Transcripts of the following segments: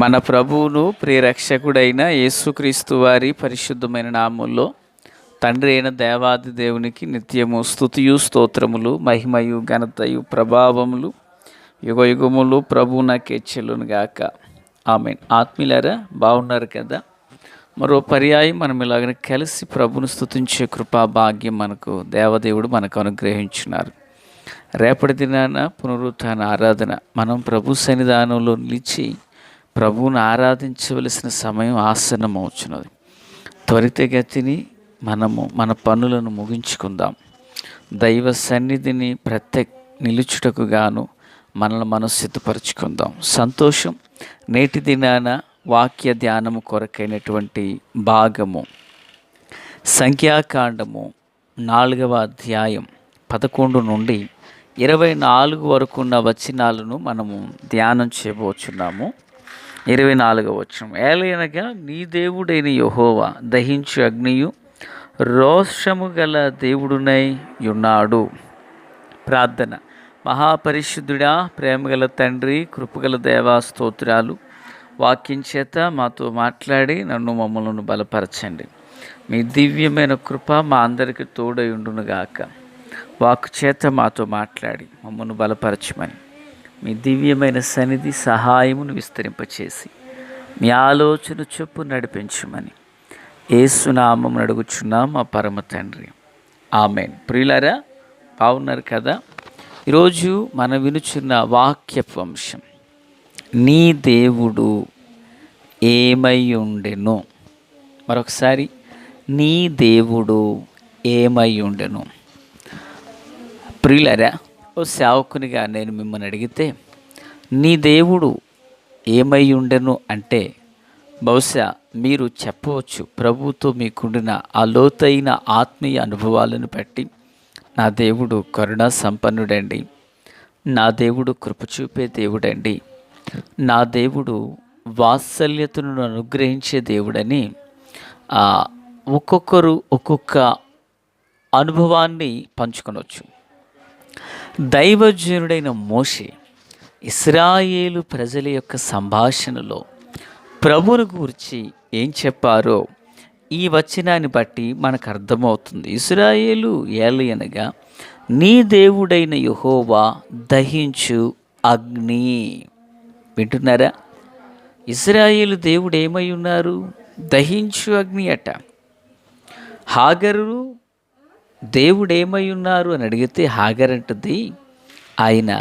మన ప్రభువును ప్రియరక్షకుడైన యేసుక్రీస్తు వారి పరిశుద్ధమైన నామములో తండ్రి అయిన దేవాది దేవునికి నిత్యము స్తుతియు స్తోత్రములు మహిమయు ఘనతయు ప్రభావములు యుగయుగములు ప్రభువునకే చెల్లును గాక. ఆమేన్. ఆత్మీయులారా, బాగున్నారు కదా? మరో పర్యాయం మనం ఇలాగనే కలిసి ప్రభును స్తుతించే కృపా భాగ్యం దేవదేవుడు మనకు అనుగ్రహించున్నారు. రేపటి దినాన పునరుత్థాన ఆరాధన మనం ప్రభు సన్నిధానంలో నిలిచి ప్రభువును ఆరాధించవలసిన సమయం ఆసన్నమవుతున్నది. త్వరితగతిని మనము మన పనులను ముగించుకుందాం. దైవ సన్నిధిని నిలుచుటకు గాను మనల్ని మనం సిద్ధపరచుకుందాం. సంతోషం. నేటి దినాన వాక్య ధ్యానము కొరకైనటువంటి భాగము సంఖ్యాకాండము 4వ అధ్యాయం 11 నుండి 24 వరకు ఉన్న వచనాలను మనము ధ్యానం చేయబోచున్నాము. 24వ వచనం. ఏలయనగా నీ దేవుడైన యెహోవా దహించు అగ్నియు రోషము గల దేవుడునై ఉన్నాడు. ప్రార్థన. మహాపరిశుద్ధుడా, ప్రేమగల తండ్రి, కృపగల దేవా, స్తోత్రాలు. వాక్యం చేత మాతో మాట్లాడి మమ్మల్ని బలపరచండి. మీ దివ్యమైన కృప మా అందరికీ తోడై ఉండునుగాక. వాక్కు చేత మాతో మాట్లాడి మమ్మల్ని బలపరచమని మీ దివ్యమైన సన్నిధి సహాయమును విస్తరింపచేసి మీ ఆలోచన చొప్పు నడిపించమని యేసునామమున అడుగుచున్నాం మా పరమ తండ్రి. ఆమేన్. ప్రియులారా, బాగున్నారు కదా? ఈరోజు మనం వినుచున్న వాక్యపు అంశం, నీ దేవుడు ఏమై ఉండెను. మరొకసారి, నీ దేవుడు ఏమై ఉండెను. ప్రియులారా, ఓ సేవకునిగా నేను మిమ్మల్ని అడిగితే నీ దేవుడు ఏమై ఉండెను అంటే బహుశా మీరు చెప్పవచ్చు, ప్రభువుతో మీకుండిన ఆ లోతైన ఆత్మీయ అనుభవాలను బట్టి, నా దేవుడు కరుణా సంపన్నుడండి, నా దేవుడు కృప చూపే దేవుడండి, నా దేవుడు వాత్సల్యతను అనుగ్రహించే దేవుడని ఒక్కొక్కరు ఒక్కొక్క అనుభవాన్ని పంచుకొనవచ్చు. దైవజనుడైన మోషే ఇశ్రాయేలు ప్రజల యొక్క సంభాషణలో ప్రభువును గురించి ఏం చెప్పారో ఈ వచనాన్ని బట్టి మనకు అర్థమవుతుంది. ఇశ్రాయేలు ఏలయనగా నీ దేవుడైన యెహోవా దహించు అగ్ని. వింటున్నారా? ఇశ్రాయేలు దేవుడు ఏమై ఉన్నారు? దహించు అగ్ని అట. హాగరు దేవుడు ఏమై ఉన్నారు అని అడిగితే హాగర్ అంటది, ఆయన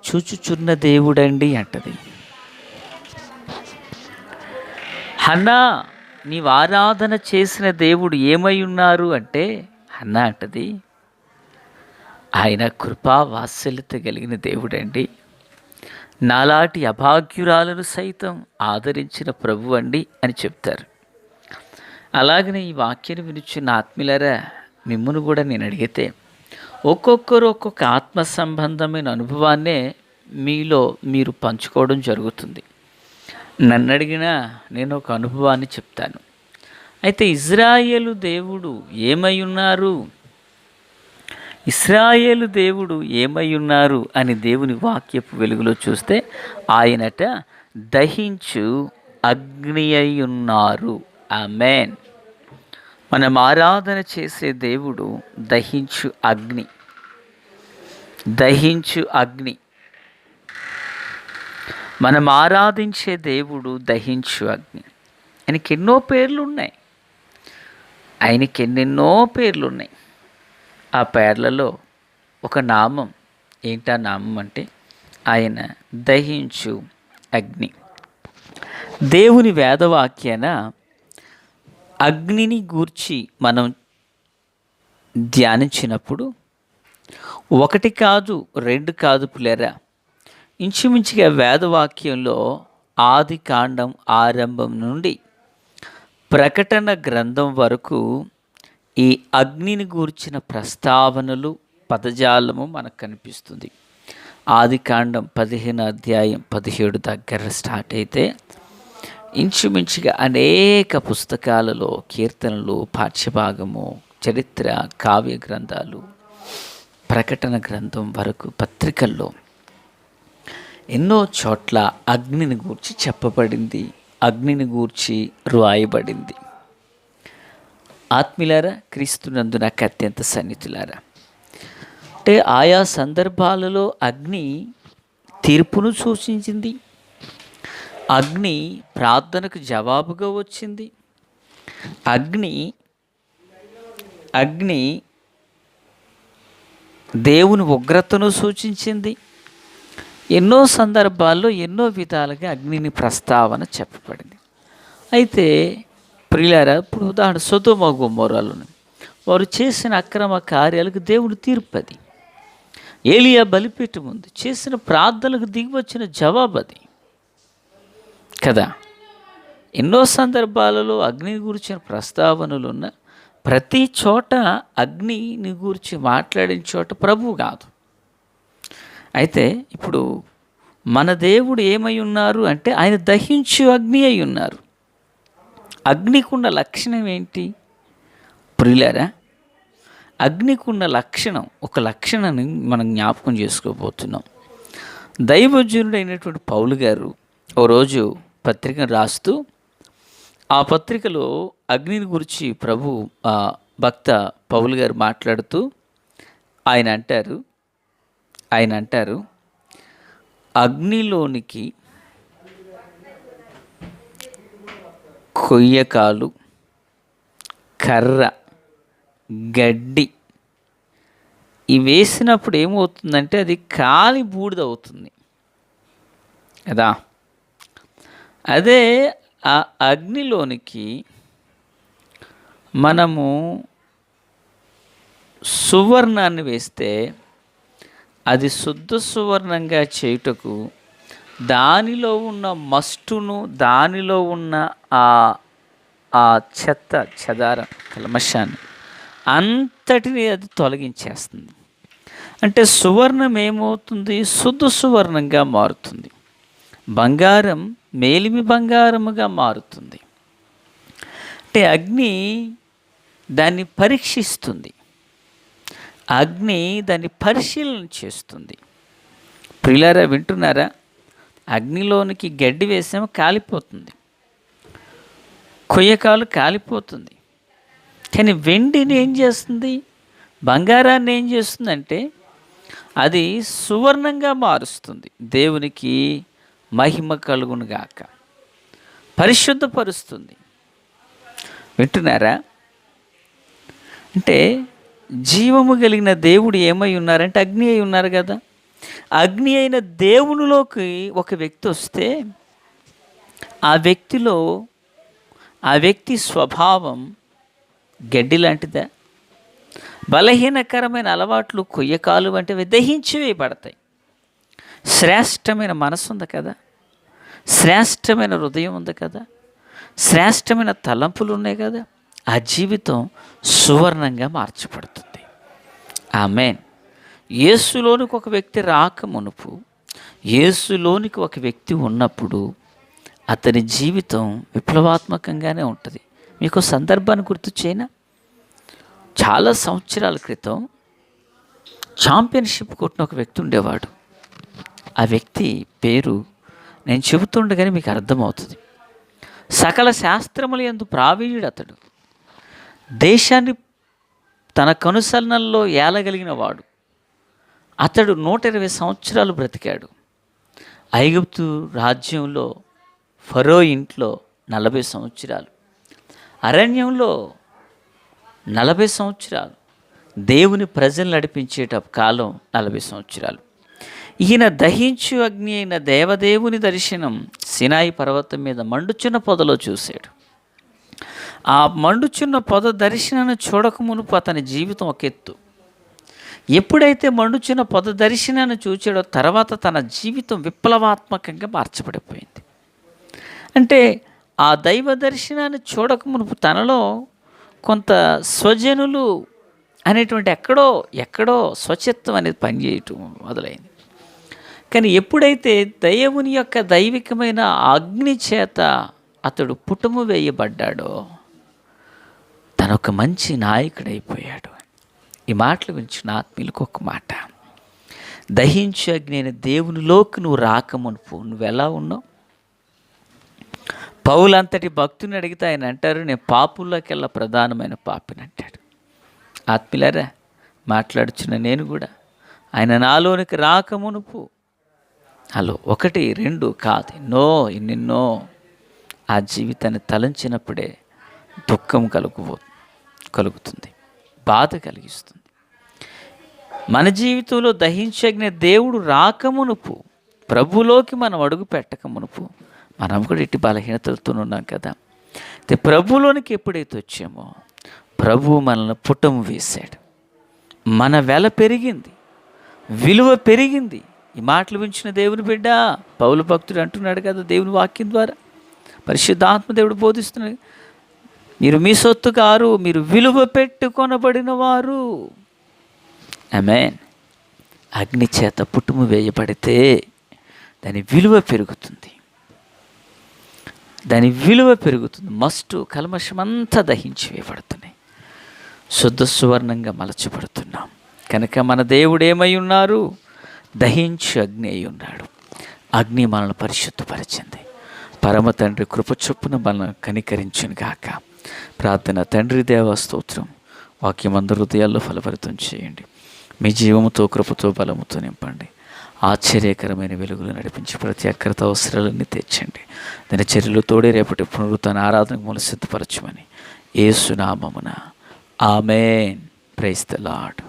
చూచుచున్న దేవుడండి అంటది. హన్నా, నీవు ఆరాధన చేసిన దేవుడు ఏమై ఉన్నారు అంటే హన్నా అంటది, ఆయన కృపా వాత్సల్యత కలిగిన దేవుడండి, నాలాంటి అభాగ్యురాలను సైతం ఆదరించిన ప్రభు అండి అని చెప్తారు. అలాగనే ఈ వాక్యాన్ని వినుచున్న ఆత్మీయులారా, మిమ్మును కూడా నేను అడిగితే ఒక్కొక్కరు ఒక్కొక్క ఆత్మ సంబంధమైన అనుభవాన్నే మీలో మీరు పంచుకోవడం జరుగుతుంది. నన్ను అడిగినా నేను ఒక అనుభవాన్ని చెప్తాను. అయితే ఇశ్రాయేలు దేవుడు ఏమై ఉన్నారు, ఇశ్రాయేలు దేవుడు ఏమై ఉన్నారు అని దేవుని వాక్యపు వెలుగులో చూస్తే ఆయనట దహించు అగ్ని అయి ఉన్నారు. ఆమేన్. మనం ఆరాధన చేసే దేవుడు దహించు అగ్ని. దహించు అగ్ని. మనం ఆరాధించే దేవుడు దహించు అగ్ని. ఆయనకి ఎన్నో పేర్లు ఉన్నాయి. ఆయనకి ఎన్నెన్నో పేర్లు ఉన్నాయి. ఆ పేర్లలో ఒక నామం ఏంటా నామం అంటే ఆయన దహించు అగ్ని. దేవుని వేదవాక్యాన అగ్నిని గూర్చి మనం ధ్యానించినప్పుడు 1 కాదు 2 కాదు పిల్లరా, ఇంచుమించుగా వేదవాక్యంలో ఆది కాండం ఆరంభం నుండి ప్రకటన గ్రంథం వరకు ఈ అగ్నిని గూర్చిన ప్రస్తావనలు, పదజాలము మనకు కనిపిస్తుంది. ఆది కాండం 15వ అధ్యాయం 17 దగ్గర స్టార్ట్ అయితే ఇంచుమించుగా అనేక పుస్తకాలలో కీర్తనలు, పాఠ్యభాగము, చరిత్ర, కావ్య గ్రంథాలు, ప్రకటన గ్రంథం వరకు పత్రికల్లో ఎన్నో చోట్ల అగ్నిని గూర్చి చెప్పబడింది, అగ్నిని గూర్చి రాయబడింది. ఆత్మీయులారా, క్రీస్తునందు నాకు అత్యంత సన్నిహితులారా, అంటే ఆయా సందర్భాలలో అగ్ని తీర్పును సూచించింది, అగ్ని ప్రార్థనకు జవాబుగా వచ్చింది, అగ్ని అగ్ని దేవుని ఉగ్రతను సూచించింది. ఎన్నో సందర్భాల్లో ఎన్నో విధాలుగా అగ్నిని ప్రస్తావన చెప్పబడింది. అయితే ప్రియులారా, ఇప్పుడు ఉదాహరణ సొదొమ గొమొర్రాలను వారు చేసిన అక్రమ కార్యాలకు దేవుడు తీర్పది. ఏలియా బలిపీఠం ఉంది, చేసిన ప్రార్థనలకు దిగి వచ్చిన జవాబు అది కదా. ఎన్నో సందర్భాలలో అగ్నిని గురించిన ప్రస్తావనలు ఉన్న ప్రతి చోట అగ్నిని గురించి మాట్లాడిన చోట ప్రభువు కాదు. అయితే ఇప్పుడు మన దేవుడు ఏమై ఉన్నారు అంటే ఆయన దహించు అగ్ని అయి ఉన్నారు. అగ్నికున్న లక్షణం ఏంటి ప్రియులారా? అగ్నికున్న లక్షణం, ఒక లక్షణాన్ని మనం జ్ఞాపకం చేసుకోబోతున్నాం. దైవజనుడైనటువంటి పౌలు గారు ఓ రోజు పత్రికను రాస్తూ, ఆ పత్రికలో అగ్నిని గురించి భక్త పౌలు గారు మాట్లాడుతూ ఆయన అంటారు అగ్నిలోనికి కొయ్యకాలు, కర్ర, గడ్డి ఇవి వేసినప్పుడు ఏమవుతుందంటే అది కాలి బూడిద అవుతుంది కదా. అదే ఆ అగ్నిలోనికి మనము సువర్ణాన్ని వేస్తే అది శుద్ధ సువర్ణంగా చేయుటకు దానిలో ఉన్న మస్టును, దానిలో ఉన్న ఆ చెత్త చెదారం కల్మషాన్ని అంతటిని అది తొలగించేస్తుంది. అంటే సువర్ణం ఏమవుతుంది? శుద్ధ సువర్ణంగా మారుతుంది. బంగారం మేలిమి బంగారముగా మారుతుంది. అంటే అగ్ని దాన్ని పరీక్షిస్తుంది, అగ్ని దాన్ని పరిశీలన చేస్తుంది. ప్రియులారా, వింటున్నారా? అగ్నిలోనికి గడ్డి వేసామో కాలిపోతుంది, కొయ్యకాలు కాలిపోతుంది. కానీ వెండిని ఏం చేస్తుంది? బంగారాన్ని ఏం చేస్తుందంటే అది సువర్ణంగా మారుస్తుంది. దేవునికి మహిమ కలుగునుగాక. పరిశుద్ధపరుస్తుంది. వింటున్నారా? అంటే జీవము కలిగిన దేవుడు ఏమై ఉన్నారంటే అగ్ని అయి ఉన్నారు కదా. అగ్ని అయిన దేవునిలోకి ఒక వ్యక్తి వస్తే ఆ వ్యక్తి స్వభావం గడ్డి లాంటిదా? బలహీనకరమైన అలవాట్లు, కొయ్యకాలు వంటివి దహించి వేయబడతాయి. శ్రేష్టమైన మనసు ఉంది కదా, శ్రేష్టమైన హృదయం ఉంది కదా, శ్రేష్టమైన తలంపులు ఉన్నాయి కదా, ఆ జీవితం సువర్ణంగా మార్చబడుతుంది. ఆమేన్. యేసులోనికి ఒక వ్యక్తి రాకమునుపు, యేసులోనికి ఒక వ్యక్తి ఉన్నప్పుడు అతని జీవితం విప్లవాత్మకంగానే ఉంటుంది. మీకు సందర్భాన్ని గుర్తు చేయనా? చాలా సంవత్సరాల క్రితం ఛాంపియన్షిప్ కొట్టిన ఒక వ్యక్తి ఉండేవాడు. ఆ వ్యక్తి పేరు నేను చెబుతుండగానే మీకు అర్థమవుతుంది. సకల శాస్త్రముల యందు ప్రావీణ్యుడు అతడు. దేశాన్ని తన కనుసన్నల్లో ఏలగలిగిన వాడు. అతడు 120 సంవత్సరాలు బ్రతికాడు. ఐగుప్తు రాజ్యంలో ఫరో ఇంట్లో 40 సంవత్సరాలు, అరణ్యంలో 40 సంవత్సరాలు, దేవుని ప్రజలు నడిపించేట కాలం 40 సంవత్సరాలు. ఈయన దహించు అగ్ని అయిన దేవదేవుని దర్శనం సినాయి పర్వతం మీద మండుచున్న పొదలో చూశాడు. ఆ మండుచున్న పొద దర్శనాన్ని చూడక మునుపు అతని జీవితం ఒక ఎత్తు. ఎప్పుడైతే మండుచున్న పొద దర్శనాన్ని చూచాడో తర్వాత తన జీవితం విప్లవాత్మకంగా మార్చబడిపోయింది. అంటే ఆ దైవ దర్శనాన్ని చూడక మునుపు తనలో కొంత స్వజనులు అనేటువంటి ఎక్కడో స్వచ్ఛత్వం అనేది పనిచేయటం మొదలైంది. కానీ ఎప్పుడైతే దేవుని యొక్క దైవికమైన అగ్ని చేత అతడు పుటము వేయబడ్డాడో తనొక మంచి నాయకుడైపోయాడు. ఈ మాటలు వించిన ఆత్మీయులకు ఒక మాట, దహించే అగ్ని అయిన దేవునిలోకి నువ్వు రాకమునుపు నువ్వు ఎలా ఉన్నావు? పౌలంతటి భక్తుని అడిగితే ఆయన అంటారు, నేను పాపుల్లోకెల్లా ప్రధానమైన పాపిని అంటాడు. ఆత్మీయులారా, మాట్లాడుచున్న నేను కూడా ఆయన నాలోనికి రాకమునుపు, హలో 1, 2 కాదు, ఎన్నెన్నో ఆ జీవితాన్ని తలంచినప్పుడే దుఃఖం కలుగుతుంది, బాధ కలిగిస్తుంది. మన జీవితంలో దహించగిన దేవుడు రాకమునుపు, ప్రభులోకి మనం అడుగు పెట్టకమునుపు మనం కూడా ఇట్టి బలహీనతలతో ఉన్నాం కదా. ప్రభులోనికి ఎప్పుడైతే వచ్చామో ప్రభువు మనల్ని పుటం వేశాడు, మన వెల పెరిగింది, విలువ పెరిగింది. ఈ మాటలు వించిన దేవుని బిడ్డ పౌలు భక్తుడు అంటున్నాడు కదా, దేవుని వాక్యం ద్వారా పరిశుద్ధాత్మ దేవుడు బోధిస్తున్నాడు, మీరు మీ సొత్తు కారు, మీరు విలువ పెట్టుకొనబడిన వారు. ఆమేన్. అగ్ని చేత పుట్టుము వేయబడితే దాని విలువ పెరుగుతుంది, మస్టు కల్మషమంతా దహించి వేయబడుతున్నాయి, శుద్ధ సువర్ణంగా మలచబడుతున్నాం. కనుక మన దేవుడు ఏమై ఉన్నారు? దహించి అగ్ని అయి ఉన్నాడు. అగ్ని మనల్ని పరిశుద్ధపరిచింది. పరమ తండ్రి కృప చొప్పున మనల్ని కనికరించును గాక. ప్రార్థన. తండ్రి దేవ స్తోత్రం, వాక్యమందరి హృదయాల్లో ఫలభరితం చేయండి. మీ జీవముతో, కృపతో, బలముతో నింపండి. ఆశ్చర్యకరమైన వెలుగులు నడిపించి ప్రతి అక్కరత అవసరాలన్నీ తెచ్చండి. దాని చర్యలు తోడే రేపటి పునరుత్థాన ఆరాధనకు మూల సిద్ధపరచమని యేసు నామమున ఆమేన్. Praise the lord.